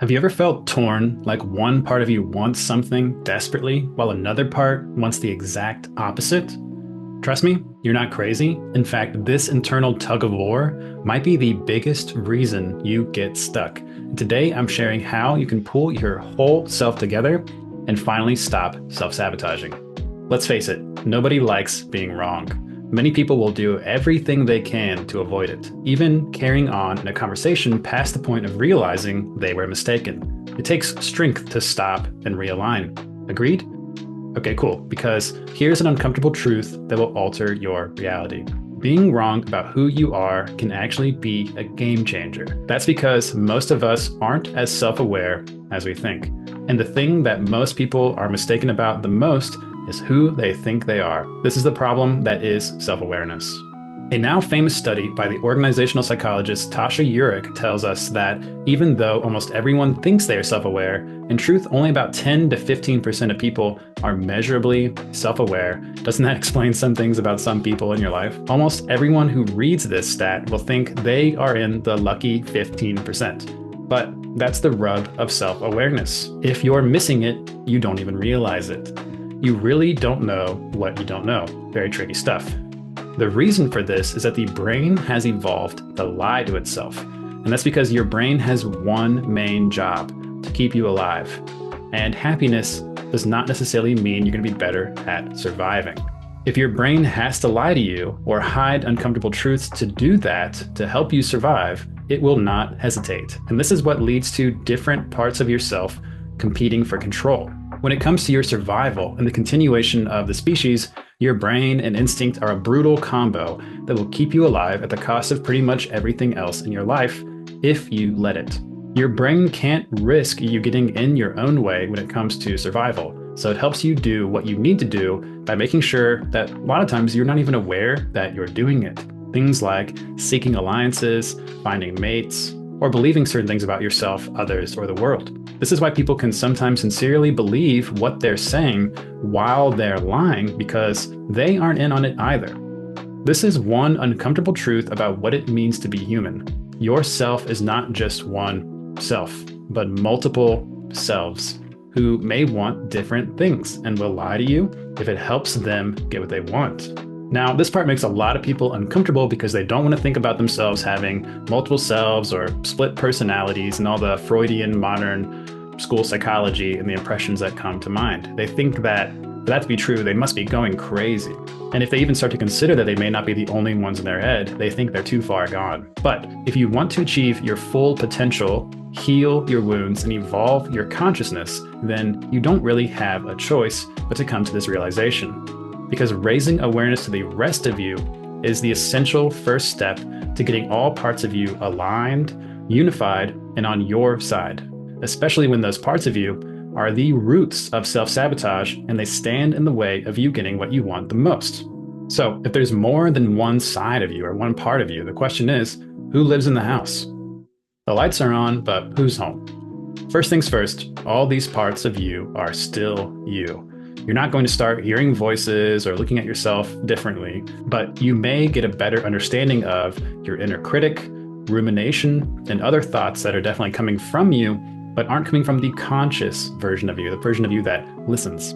Have you ever felt torn, like one part of you wants something desperately while another part wants the exact opposite? Trust me, you're not crazy. In fact, this internal tug of war might be the biggest reason you get stuck. And today, I'm sharing how you can pull your whole self together and finally stop self-sabotaging. Let's face it, nobody likes being wrong. Many people will do everything they can to avoid it, even carrying on in a conversation past the point of realizing they were mistaken. It takes strength to stop and realign. Agreed? Okay, cool, because here's an uncomfortable truth that will alter your reality. Being wrong about who you are can actually be a game changer. That's because most of us aren't as self-aware as we think. And the thing that most people are mistaken about the most is who they think they are. This is the problem that is self-awareness. A now famous study by the organizational psychologist Tasha Eurich tells us that even though almost everyone thinks they are self-aware, in truth, only about 10 to 15% of people are measurably self-aware. Doesn't that explain some things about some people in your life? Almost everyone who reads this stat will think they are in the lucky 15%. But that's the rub of self-awareness. If you're missing it, you don't even realize it. You really don't know what you don't know. Very tricky stuff. The reason for this is that the brain has evolved to lie to itself. And that's because your brain has one main job: to keep you alive. And happiness does not necessarily mean you're going to be better at surviving. If your brain has to lie to you or hide uncomfortable truths to do that, to help you survive, it will not hesitate. And this is what leads to different parts of yourself competing for control. When it comes to your survival and the continuation of the species, your brain and instinct are a brutal combo that will keep you alive at the cost of pretty much everything else in your life if you let it. Your brain can't risk you getting in your own way when it comes to survival, so it helps you do what you need to do by making sure that a lot of times you're not even aware that you're doing it. Things like seeking alliances, finding mates, or believing certain things about yourself, others, or the world. This is why people can sometimes sincerely believe what they're saying while they're lying, because they aren't in on it either. This is one uncomfortable truth about what it means to be human. Your self is not just one self, but multiple selves who may want different things and will lie to you if it helps them get what they want. Now, this part makes a lot of people uncomfortable because they don't want to think about themselves having multiple selves or split personalities and all the Freudian modern school psychology and the impressions that come to mind. They think that for that to be true, they must be going crazy. And if they even start to consider that they may not be the only ones in their head, they think they're too far gone. But if you want to achieve your full potential, heal your wounds, and evolve your consciousness, then you don't really have a choice but to come to this realization. Because raising awareness to the rest of you is the essential first step to getting all parts of you aligned, unified, and on your side, especially when those parts of you are the roots of self-sabotage and they stand in the way of you getting what you want the most. So if there's more than one side of you or one part of you, the question is, who lives in the house? The lights are on, but who's home? First things first, all these parts of you are still you. You're not going to start hearing voices or looking at yourself differently, but you may get a better understanding of your inner critic, rumination, and other thoughts that are definitely coming from you, but aren't coming from the conscious version of you, the version of you that listens.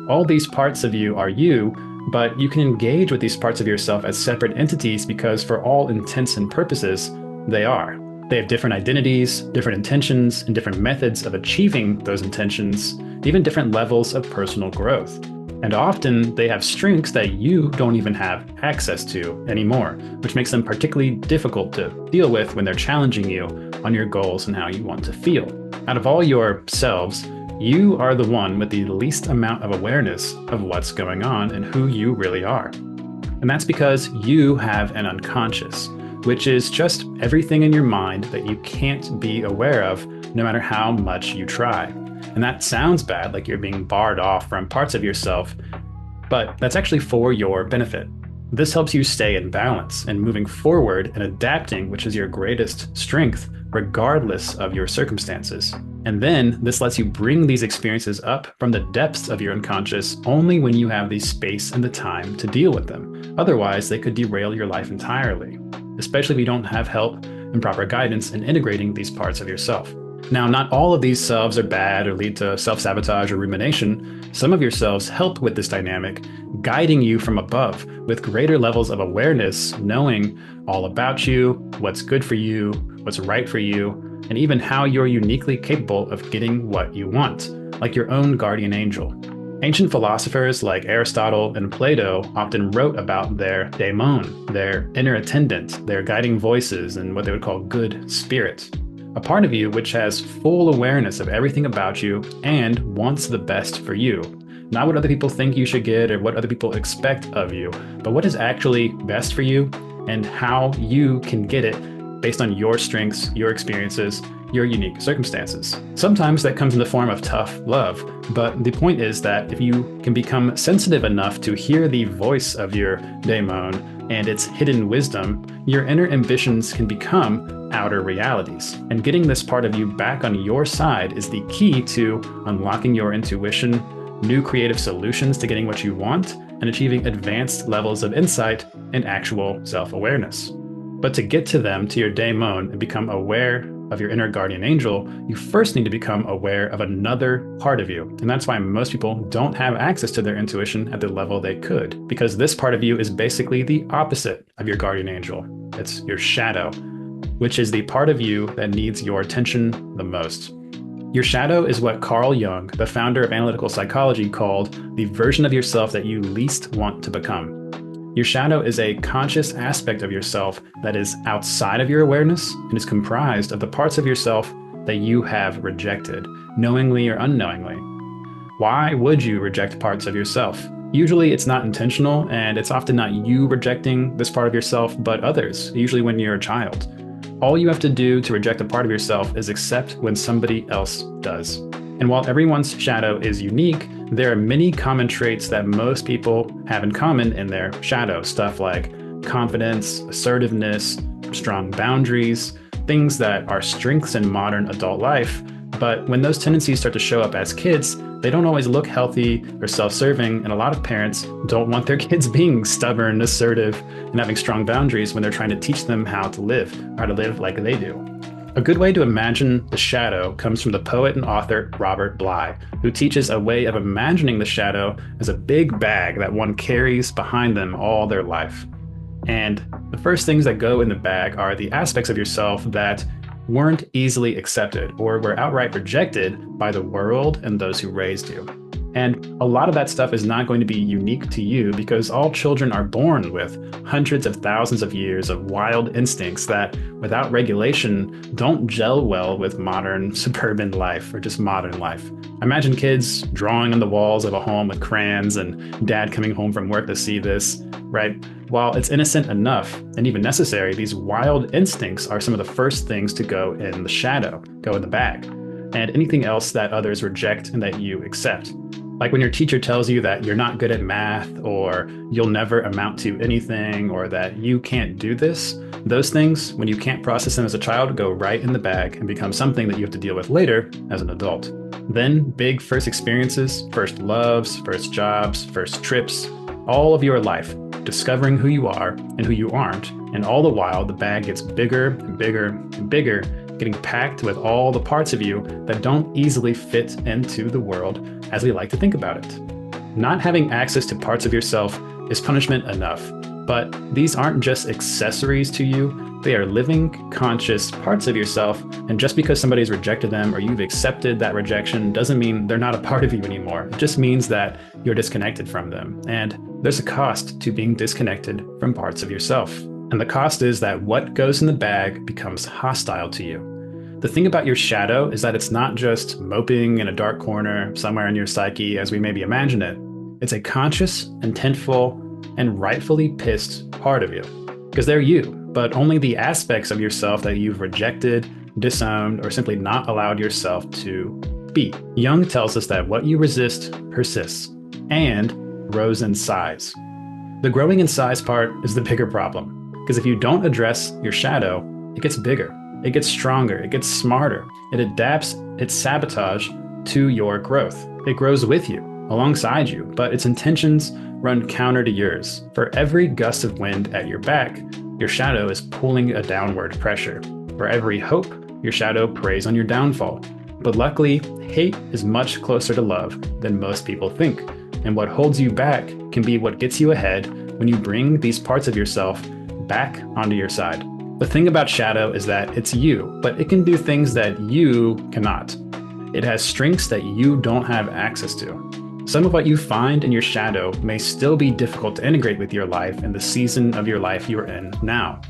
All these parts of you are you, but you can engage with these parts of yourself as separate entities because for all intents and purposes, they are. They have different identities, different intentions, and different methods of achieving those intentions, even different levels of personal growth. And often they have strengths that you don't even have access to anymore, which makes them particularly difficult to deal with when they're challenging you on your goals and how you want to feel. Out of all your selves, you are the one with the least amount of awareness of what's going on and who you really are. And that's because you have an unconscious, which is just everything in your mind that you can't be aware of no matter how much you try. And that sounds bad, like you're being barred off from parts of yourself, but that's actually for your benefit. This helps you stay in balance and moving forward and adapting, which is your greatest strength, regardless of your circumstances. And then this lets you bring these experiences up from the depths of your unconscious only when you have the space and the time to deal with them. Otherwise, they could derail your life entirely, especially if you don't have help and proper guidance in integrating these parts of yourself. Now, not all of these selves are bad or lead to self-sabotage or rumination. Some of your selves help with this dynamic, guiding you from above with greater levels of awareness, knowing all about you, what's good for you, what's right for you, and even how you're uniquely capable of getting what you want, like your own guardian angel. Ancient philosophers like Aristotle and Plato often wrote about their Daimon, their inner attendant, their guiding voices, and what they would call good spirits. A part of you which has full awareness of everything about you and wants the best for you. Not what other people think you should get or what other people expect of you, but what is actually best for you and how you can get it based on your strengths, your experiences, your unique circumstances. Sometimes that comes in the form of tough love, but the point is that if you can become sensitive enough to hear the voice of your daemon and its hidden wisdom, your inner ambitions can become outer realities. And getting this part of you back on your side is the key to unlocking your intuition, new creative solutions to getting what you want, and achieving advanced levels of insight and actual self-awareness. But to get to them, to your daemon, and become aware of your inner guardian angel, you first need to become aware of another part of you. And that's why most people don't have access to their intuition at the level they could, because this part of you is basically the opposite of your guardian angel. It's your shadow, which is the part of you that needs your attention the most. Your shadow is what Carl Jung, the founder of analytical psychology, called the version of yourself that you least want to become. Your shadow is a conscious aspect of yourself that is outside of your awareness and is comprised of the parts of yourself that you have rejected, knowingly or unknowingly. Why would you reject parts of yourself? Usually it's not intentional, and it's often not you rejecting this part of yourself, but others, usually when you're a child. All you have to do to reject a part of yourself is accept when somebody else does. And while everyone's shadow is unique, there are many common traits that most people have in common in their shadow. Stuff like confidence, assertiveness, strong boundaries, things that are strengths in modern adult life. But when those tendencies start to show up as kids, they don't always look healthy or self-serving, and a lot of parents don't want their kids being stubborn, assertive, and having strong boundaries when they're trying to teach them how to live like they do. A good way to imagine the shadow comes from the poet and author Robert Bly, who teaches a way of imagining the shadow as a big bag that one carries behind them all their life. And the first things that go in the bag are the aspects of yourself that weren't easily accepted or were outright rejected by the world and those who raised you. And a lot of that stuff is not going to be unique to you because all children are born with hundreds of thousands of years of wild instincts that, without regulation, don't gel well with modern suburban life or just modern life. Imagine kids drawing on the walls of a home with crayons and dad coming home from work to see this, right? While it's innocent enough and even necessary, these wild instincts are some of the first things to go in the shadow, go in the bag, and anything else that others reject and that you accept. Like when your teacher tells you that you're not good at math, or you'll never amount to anything, or that you can't do this, those things, when you can't process them as a child, go right in the bag and become something that you have to deal with later as an adult. Then big first experiences, first loves, first jobs, first trips, all of your life, discovering who you are and who you aren't. And all the while, the bag gets bigger and bigger and bigger, getting packed with all the parts of you that don't easily fit into the world as we like to think about it. Not having access to parts of yourself is punishment enough, but these aren't just accessories to you, they are living, conscious parts of yourself, and just because somebody's rejected them or you've accepted that rejection doesn't mean they're not a part of you anymore. It just means that you're disconnected from them, and there's a cost to being disconnected from parts of yourself. And the cost is that what goes in the bag becomes hostile to you. The thing about your shadow is that it's not just moping in a dark corner somewhere in your psyche as we maybe imagine it. It's a conscious, intentful, and rightfully pissed part of you. Because they're you, but only the aspects of yourself that you've rejected, disowned, or simply not allowed yourself to be. Jung tells us that what you resist persists and grows in size. The growing in size part is the bigger problem, because if you don't address your shadow, it gets bigger. It gets stronger, it gets smarter, it adapts its sabotage to your growth. It grows with you, alongside you, but its intentions run counter to yours. For every gust of wind at your back, your shadow is pulling a downward pressure. For every hope, your shadow preys on your downfall. But luckily, hate is much closer to love than most people think. And what holds you back can be what gets you ahead when you bring these parts of yourself back onto your side. The thing about shadow is that it's you, but it can do things that you cannot. It has strengths that you don't have access to. Some of what you find in your shadow may still be difficult to integrate with your life and the season of your life you're in now.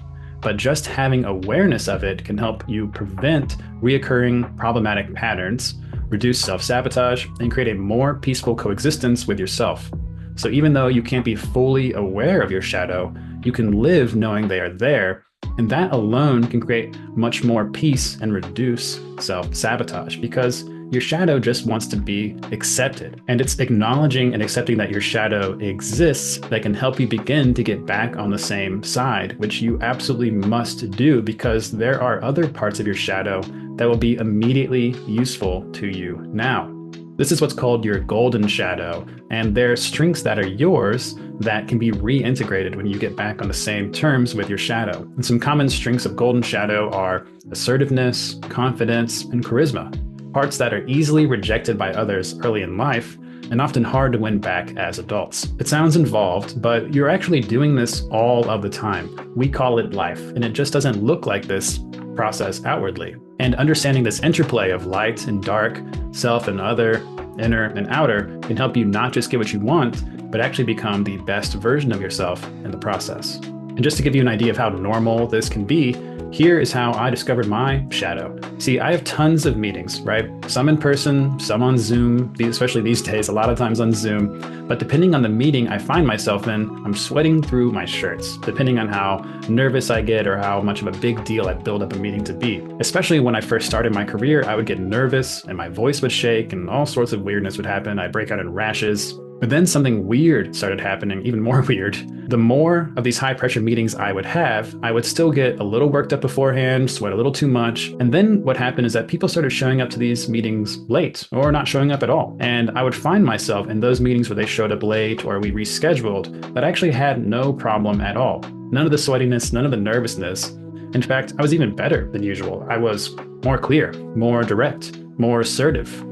But just having awareness of it can help you prevent reoccurring problematic patterns, reduce self-sabotage, and create a more peaceful coexistence with yourself. So even though you can't be fully aware of your shadow, you can live knowing they are there, and that alone can create much more peace and reduce self-sabotage because your shadow just wants to be accepted. And it's acknowledging and accepting that your shadow exists that can help you begin to get back on the same side, which you absolutely must do because there are other parts of your shadow that will be immediately useful to you now. This is what's called your golden shadow, and there are strengths that are yours that can be reintegrated when you get back on the same terms with your shadow. And some common strengths of golden shadow are assertiveness, confidence, and charisma. Parts that are easily rejected by others early in life and often hard to win back as adults. It sounds involved, but you're actually doing this all of the time. We call it life, and it just doesn't look like this process outwardly. And understanding this interplay of light and dark, self and other, inner and outer, can help you not just get what you want, but actually become the best version of yourself in the process. And just to give you an idea of how normal this can be, here is how I discovered my shadow. See, I have tons of meetings, right? Some in person, some on Zoom, especially these days, a lot of times on Zoom. But depending on the meeting I find myself in, I'm sweating through my shirts, depending on how nervous I get or how much of a big deal I build up a meeting to be. Especially when I first started my career, I would get nervous and my voice would shake and all sorts of weirdness would happen. I'd break out in rashes. But then something weird started happening, even more weird. The more of these high pressure meetings I would have, I would still get a little worked up beforehand, sweat a little too much. And then what happened is that people started showing up to these meetings late or not showing up at all. And I would find myself in those meetings where they showed up late or we rescheduled that I actually had no problem at all. None of the sweatiness, none of the nervousness. In fact, I was even better than usual. I was more clear, more direct, more assertive.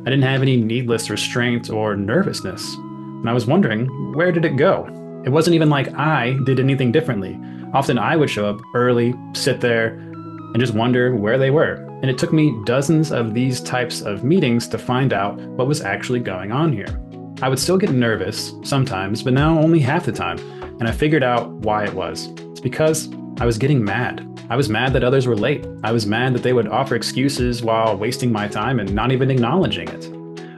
I didn't have any needless restraint or nervousness. And I was wondering, where did it go? It wasn't even like I did anything differently. Often I would show up early, sit there, and just wonder where they were. And it took me dozens of these types of meetings to find out what was actually going on here. I would still get nervous sometimes, but now only half the time. And I figured out why it was. It's because I was getting mad. I was mad that others were late. I was mad that they would offer excuses while wasting my time and not even acknowledging it.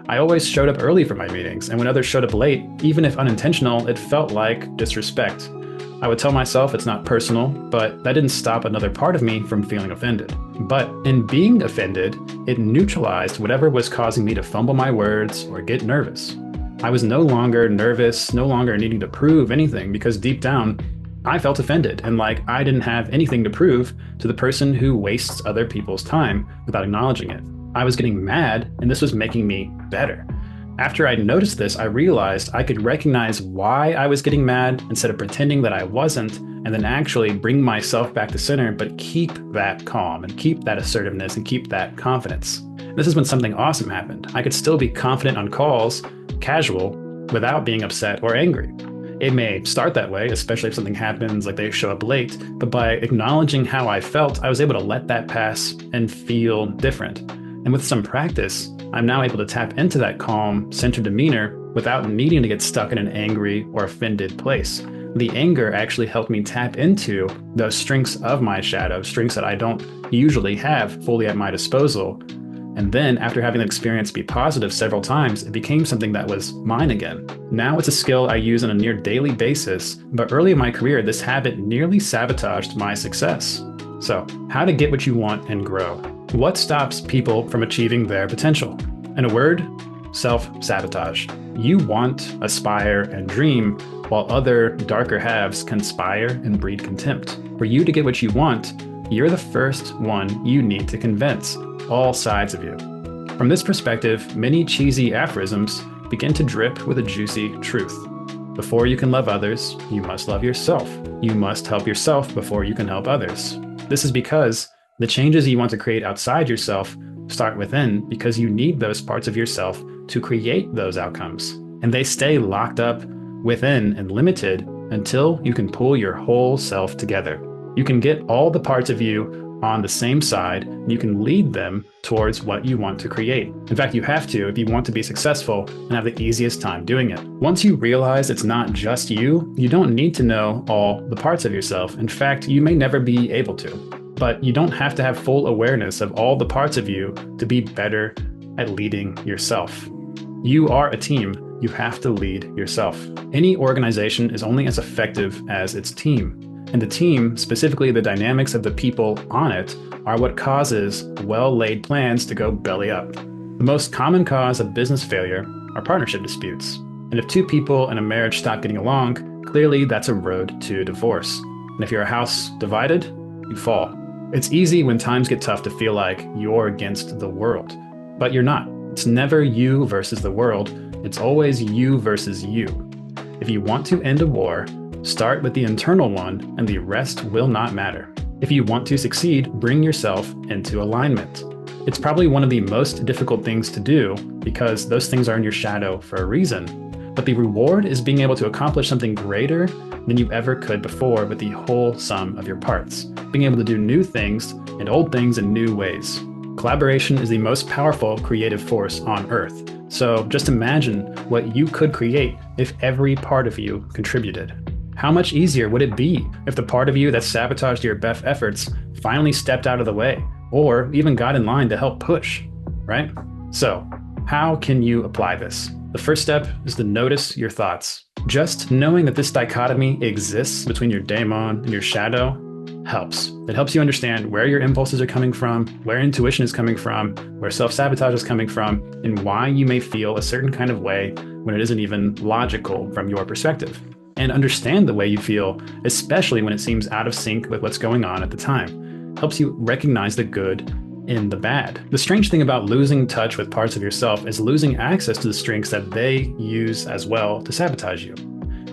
I always showed up early for my meetings, and when others showed up late, even if unintentional, it felt like disrespect. I would tell myself it's not personal, but that didn't stop another part of me from feeling offended. But in being offended, it neutralized whatever was causing me to fumble my words or get nervous. I was no longer nervous, no longer needing to prove anything, because deep down, I felt offended and like I didn't have anything to prove to the person who wastes other people's time without acknowledging it. I was getting mad, and this was making me better. After I noticed this, I realized I could recognize why I was getting mad instead of pretending that I wasn't, and then actually bring myself back to center, but keep that calm and keep that assertiveness and keep that confidence. This is when something awesome happened. I could still be confident on calls, casual, without being upset or angry. It may start that way, especially if something happens, like they show up late, but by acknowledging how I felt, I was able to let that pass and feel different. And with some practice, I'm now able to tap into that calm, centered demeanor without needing to get stuck in an angry or offended place. The anger actually helped me tap into those strengths of my shadow, strengths that I don't usually have fully at my disposal. And then after having the experience be positive several times, it became something that was mine again. Now it's a skill I use on a near daily basis, but early in my career, this habit nearly sabotaged my success. So, how to get what you want and grow? What stops people from achieving their potential? In a word, self-sabotage. You want, aspire, and dream, while other darker halves conspire and breed contempt. For you to get what you want, you're the first one you need to convince all sides of you. From this perspective, many cheesy aphorisms begin to drip with a juicy truth. Before you can love others, you must love yourself. You must help yourself before you can help others. This is because The changes you want to create outside yourself start within because you need those parts of yourself to create those outcomes. And they stay locked up within and limited until you can pull your whole self together. You can get all the parts of you on the same side, and you can lead them towards what you want to create. In fact, you have to if you want to be successful and have the easiest time doing it. Once you realize it's not just you, you don't need to know all the parts of yourself. In fact, you may never be able to. But you don't have to have full awareness of all the parts of you to be better at leading yourself. You are a team. You have to lead yourself. Any organization is only as effective as its team. And the team, specifically the dynamics of the people on it, are what causes well-laid plans to go belly up. The most common cause of business failure are partnership disputes. And if two people in a marriage stop getting along, clearly that's a road to divorce. And if you're a house divided, you fall. It's easy when times get tough to feel like you're against the world, but you're not. It's never you versus the world. It's always you versus you. If you want to end a war, start with the internal one and the rest will not matter. If you want to succeed, bring yourself into alignment. It's probably one of the most difficult things to do because those things are in your shadow for a reason. But the reward is being able to accomplish something greater than you ever could before with the whole sum of your parts. Being able to do new things and old things in new ways. Collaboration is the most powerful creative force on Earth. So just imagine what you could create if every part of you contributed. How much easier would it be if the part of you that sabotaged your best efforts finally stepped out of the way, or even got in line to help push, right? So, how can you apply this? The first step is to notice your thoughts. Just knowing that this dichotomy exists between your daimon and your shadow helps. It helps you understand where your impulses are coming from, where intuition is coming from, where self-sabotage is coming from, and why you may feel a certain kind of way when it isn't even logical from your perspective. And understand the way you feel, especially when it seems out of sync with what's going on at the time. Helps you recognize the good in the bad. The strange thing about losing touch with parts of yourself is losing access to the strengths that they use as well to sabotage you.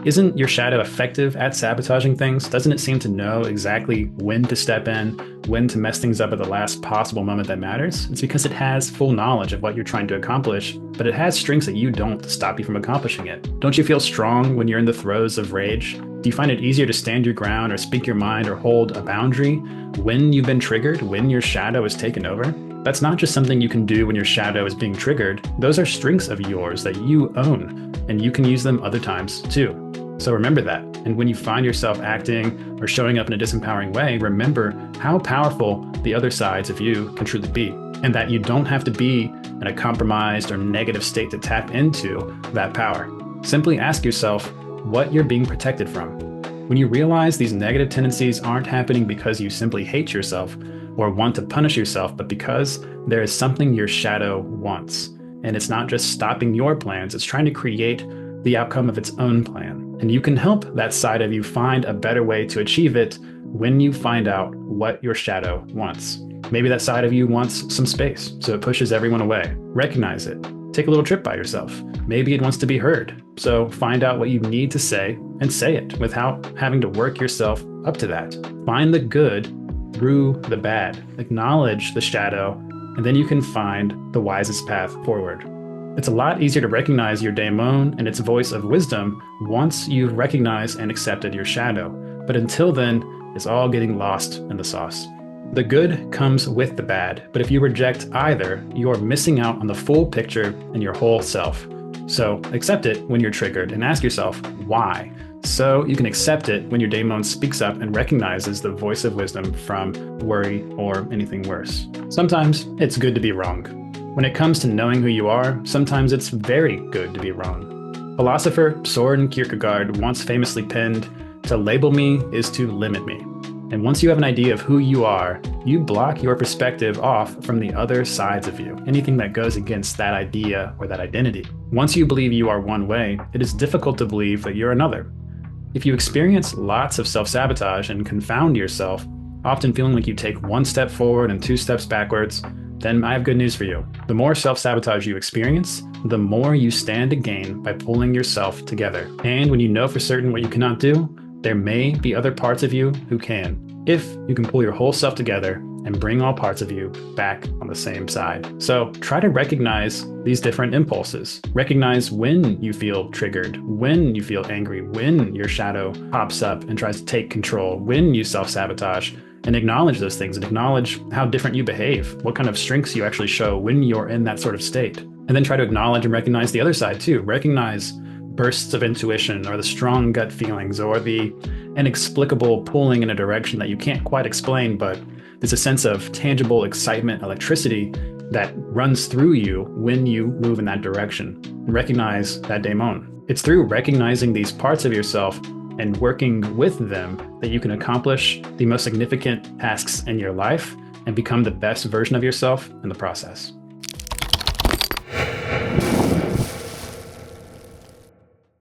Isn't your shadow effective at sabotaging things? Doesn't it seem to know exactly when to step in, when to mess things up at the last possible moment that matters? It's because it has full knowledge of what you're trying to accomplish, but it has strengths that you don't to stop you from accomplishing it. Don't you feel strong when you're in the throes of rage? Do you find it easier to stand your ground or speak your mind or hold a boundary when you've been triggered, when your shadow is taken over? That's not just something you can do when your shadow is being triggered. Those are strengths of yours that you own, and you can use them other times too. So remember that. And when you find yourself acting or showing up in a disempowering way, remember how powerful the other sides of you can truly be, and that you don't have to be in a compromised or negative state to tap into that power. Simply ask yourself what you're being protected from. When you realize these negative tendencies aren't happening because you simply hate yourself or want to punish yourself, but because there is something your shadow wants. And it's not just stopping your plans, it's trying to create the outcome of its own plan. And you can help that side of you find a better way to achieve it when you find out what your shadow wants. Maybe that side of you wants some space, so it pushes everyone away. Recognize it. Take a little trip by yourself. Maybe it wants to be heard. So find out what you need to say and say it without having to work yourself up to that. Find the good through the bad. Acknowledge the shadow, and then you can find the wisest path forward. It's a lot easier to recognize your daimon and its voice of wisdom once you've recognized and accepted your shadow. But until then, it's all getting lost in the sauce. The good comes with the bad, but if you reject either, you're missing out on the full picture and your whole self. So accept it when you're triggered and ask yourself why, so you can accept it when your daimon speaks up and recognizes the voice of wisdom from worry or anything worse. Sometimes it's good to be wrong. When it comes to knowing who you are, sometimes it's very good to be wrong. Philosopher Søren Kierkegaard once famously penned, "To label me is to limit me." And once you have an idea of who you are, you block your perspective off from the other sides of you, anything that goes against that idea or that identity. Once you believe you are one way, it is difficult to believe that you're another. If you experience lots of self-sabotage and confound yourself, often feeling like you take one step forward and two steps backwards, then I have good news for you. The more self-sabotage you experience, the more you stand to gain by pulling yourself together. And when you know for certain what you cannot do, there may be other parts of you who can. If you can pull your whole self together and bring all parts of you back on the same side. So try to recognize these different impulses. Recognize when you feel triggered, when you feel angry, when your shadow pops up and tries to take control, when you self-sabotage, and acknowledge those things and acknowledge how different you behave, what kind of strengths you actually show when you're in that sort of state. And then try to acknowledge and recognize the other side too. Recognize bursts of intuition or the strong gut feelings or the inexplicable pulling in a direction that you can't quite explain, but there's a sense of tangible excitement, electricity that runs through you when you move in that direction. Recognize that Daimon. It's through recognizing these parts of yourself and working with them that you can accomplish the most significant tasks in your life and become the best version of yourself in the process.